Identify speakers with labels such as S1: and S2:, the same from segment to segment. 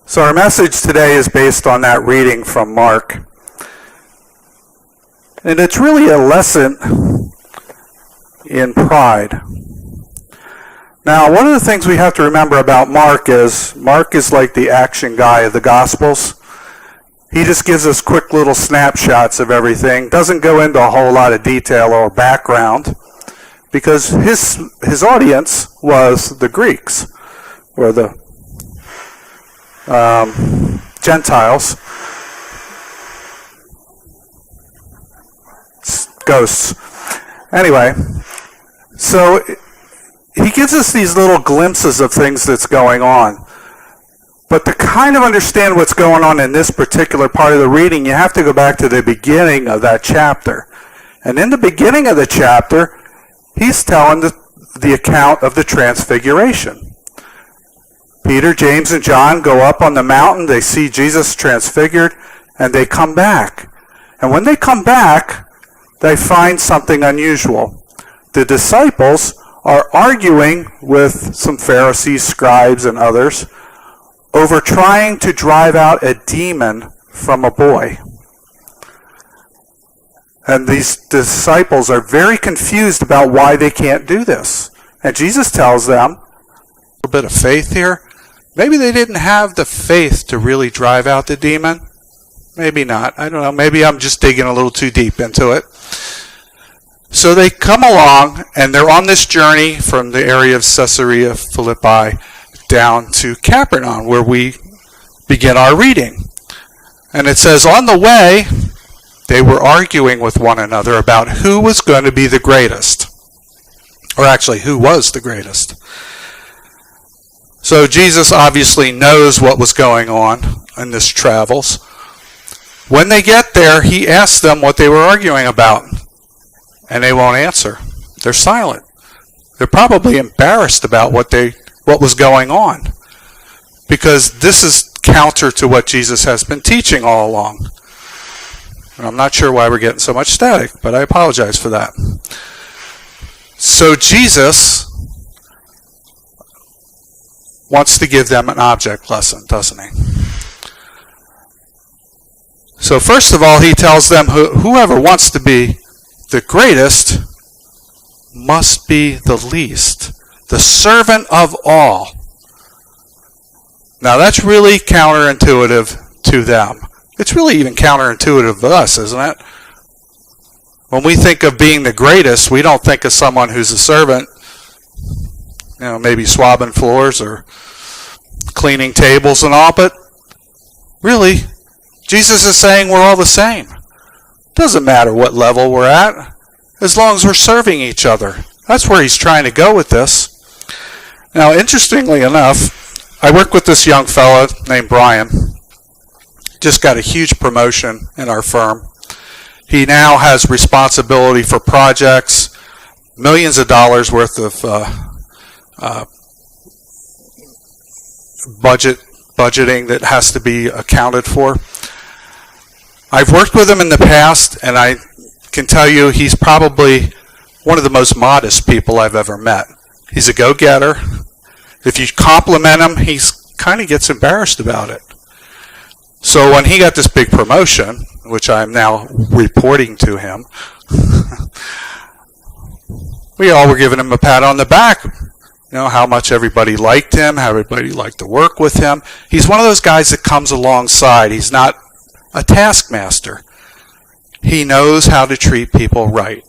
S1: So our message today is based on that reading from Mark. And it's really a lesson in pride. Now, one of the things we have to remember about Mark is like the action guy of the Gospels. He just gives us quick little snapshots of everything, doesn't go into a whole lot of detail or background, because his audience was the Greeks, or the Gentiles, ghosts. Anyway, so he gives us these little glimpses of things that's going on. But to kind of understand what's going on in this particular part of the reading, you have to go back to the beginning of that chapter. And in the beginning of the chapter, he's telling the account of the Transfiguration. Peter, James, and John go up on the mountain. They see Jesus transfigured, and they come back. And when they come back, they find something unusual. The disciples are arguing with some Pharisees, scribes, and others over trying to drive out a demon from a boy. And these disciples are very confused about why they can't do this. And Jesus tells them, a little bit of faith here. Maybe they didn't have the faith to really drive out the demon. Maybe not. I don't know. Maybe I'm just digging a little too deep into it. So they come along, and they're on this journey from the area of Caesarea Philippi down to Capernaum, where we begin our reading. And it says, on the way, they were arguing with one another about who was going to be the greatest. Or actually, who was the greatest. So Jesus obviously knows what was going on in this travels. When they get there, he asks them what they were arguing about. And they won't answer. They're silent. They're probably embarrassed about what was going on. Because this is counter to what Jesus has been teaching all along. And I'm not sure why we're getting so much static, but I apologize for that. So Jesus wants to give them an object lesson, doesn't he? So first of all, he tells them whoever wants to be the greatest must be the least, the servant of all. Now that's really counterintuitive to them. It's really even counterintuitive to us, isn't it? When we think of being the greatest, we don't think of someone who's a servant, maybe swabbing floors or cleaning tables and all, but really, Jesus is saying we're all the same. Doesn't matter what level we're at, as long as we're serving each other. That's where he's trying to go with this. Now, interestingly enough, I work with this young fella named Brian. Just got a huge promotion in our firm. He now has responsibility for projects, millions of dollars worth of budgeting that has to be accounted for. I've worked with him in the past, and I can tell you he's probably one of the most modest people I've ever met. He's a go-getter. If you compliment him, he kind of gets embarrassed about it. So when he got this big promotion, which I'm now reporting to him, we all were giving him a pat on the back. How much everybody liked him, how everybody liked to work with him. He's one of those guys that comes alongside. He's not a taskmaster. He knows how to treat people right.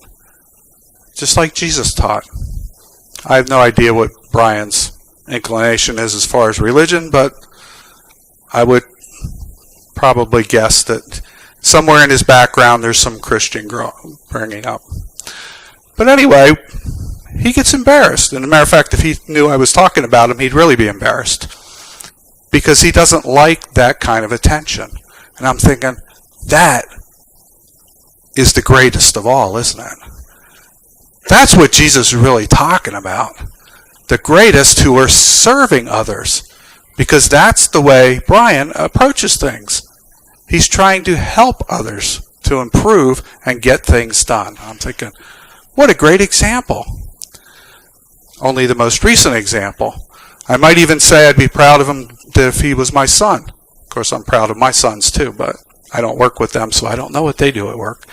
S1: Just like Jesus taught. I have no idea what Brian's inclination is as far as religion, but I would probably guess that somewhere in his background there's some Christian bringing up. But anyway, he gets embarrassed. And as a matter of fact, if he knew I was talking about him, he'd really be embarrassed. Because he doesn't like that kind of attention. And I'm thinking, that is the greatest of all, isn't it? That's what Jesus is really talking about. The greatest who are serving others. Because that's the way Brian approaches things. He's trying to help others to improve and get things done. I'm thinking, what a great example. Only the most recent example. I might even say I'd be proud of him if he was my son. Of course, I'm proud of my sons too, but I don't work with them, so I don't know what they do at work.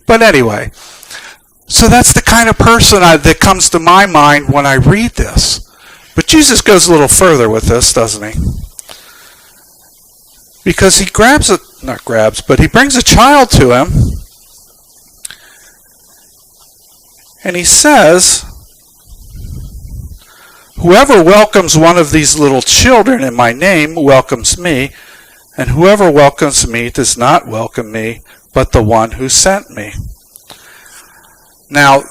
S1: But anyway, so that's the kind of person that comes to my mind when I read this. But Jesus goes a little further with this, doesn't he? Because he he brings a child to him, and he says, whoever welcomes one of these little children in my name welcomes me, and whoever welcomes me does not welcome me, but the one who sent me. Now,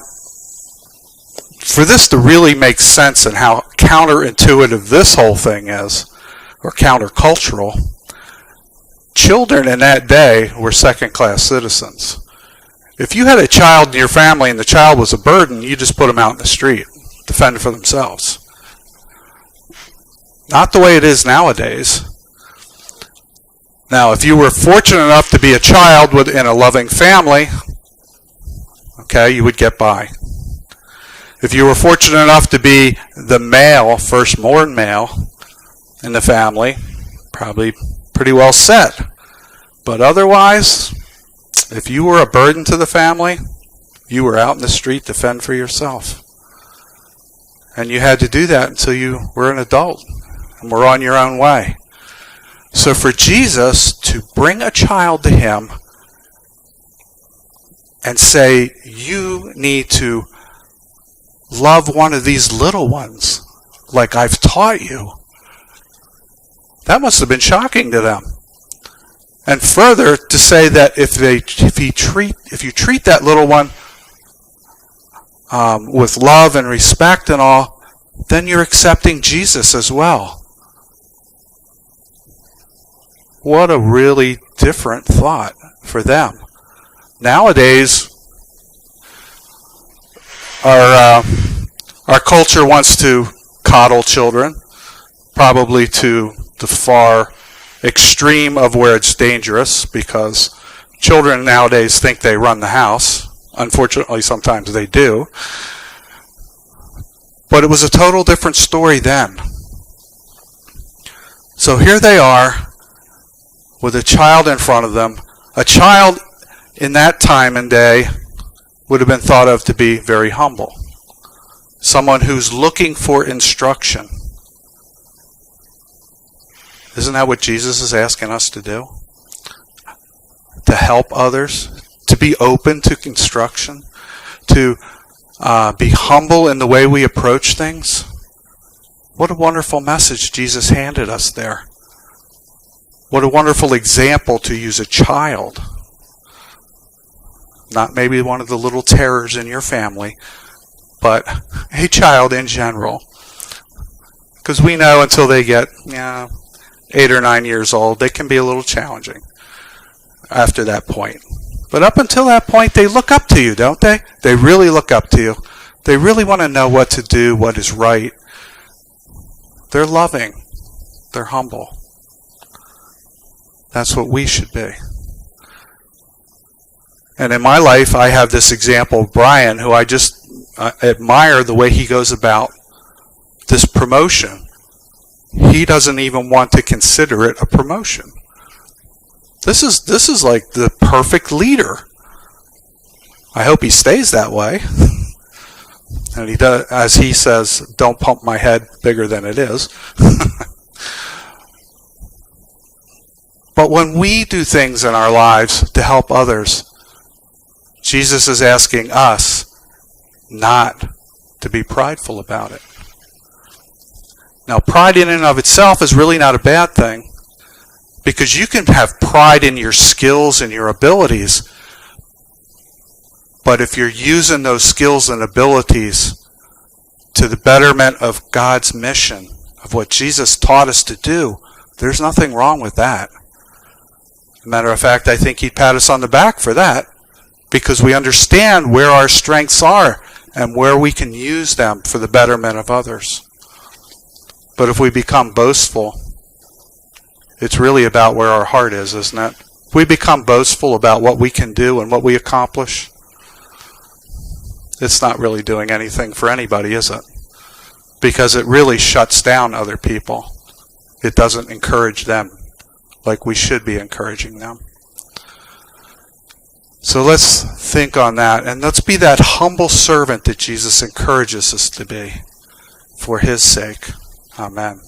S1: for this to really make sense and how counterintuitive this whole thing is, or countercultural, children in that day were second-class citizens. If you had a child in your family and the child was a burden, you just put them out in the street, defend for themselves. Not the way it is nowadays. Now, if you were fortunate enough to be a child in a loving family, okay, you would get by. If you were fortunate enough to be the male, firstborn male in the family, probably pretty well set. But otherwise, if you were a burden to the family, you were out in the street to fend for yourself. And you had to do that until you were an adult and were on your own way. So for Jesus to bring a child to him and say, you need to love one of these little ones like I've taught you, that must have been shocking to them. And further, to say that if you treat that little one with love and respect and all, then you're accepting Jesus as well. What a really different thought for them. Nowadays, our culture wants to coddle children, probably to the far extreme of where it's dangerous, because children nowadays think they run the house. Unfortunately, sometimes they do. But it was a total different story then. So here they are with a child in front of them. A child in that time and day would have been thought of to be very humble. Someone who's looking for instruction. Isn't that what Jesus is asking us to do? To help others, to be open to instruction, to be humble in the way we approach things. What a wonderful message Jesus handed us there. What a wonderful example to use a child. Not maybe one of the little terrors in your family, but a child in general. Because we know until they get 8 or 9 years old, they can be a little challenging after that point. But up until that point, they look up to you, don't they? They really look up to you. They really want to know what to do, what is right. They're loving. They're humble. That's what we should be. And in my life, I have this example of Brian, who I just admire the way he goes about this promotion. He doesn't even want to consider it a promotion. This is like the perfect leader. I hope he stays that way. And he does, as he says, don't pump my head bigger than it is. But when we do things in our lives to help others, Jesus is asking us not to be prideful about it. Now, pride in and of itself is really not a bad thing, because you can have pride in your skills and your abilities, but if you're using those skills and abilities to the betterment of God's mission, of what Jesus taught us to do, there's nothing wrong with that. As a matter of fact, I think he'd pat us on the back for that, because we understand where our strengths are and where we can use them for the betterment of others. But if we become boastful, it's really about where our heart is, isn't it? If we become boastful about what we can do and what we accomplish, it's not really doing anything for anybody, is it? because it really shuts down other people. It doesn't encourage them like we should be encouraging them. So let's think on that, and let's be that humble servant that Jesus encourages us to be for his sake. Amen.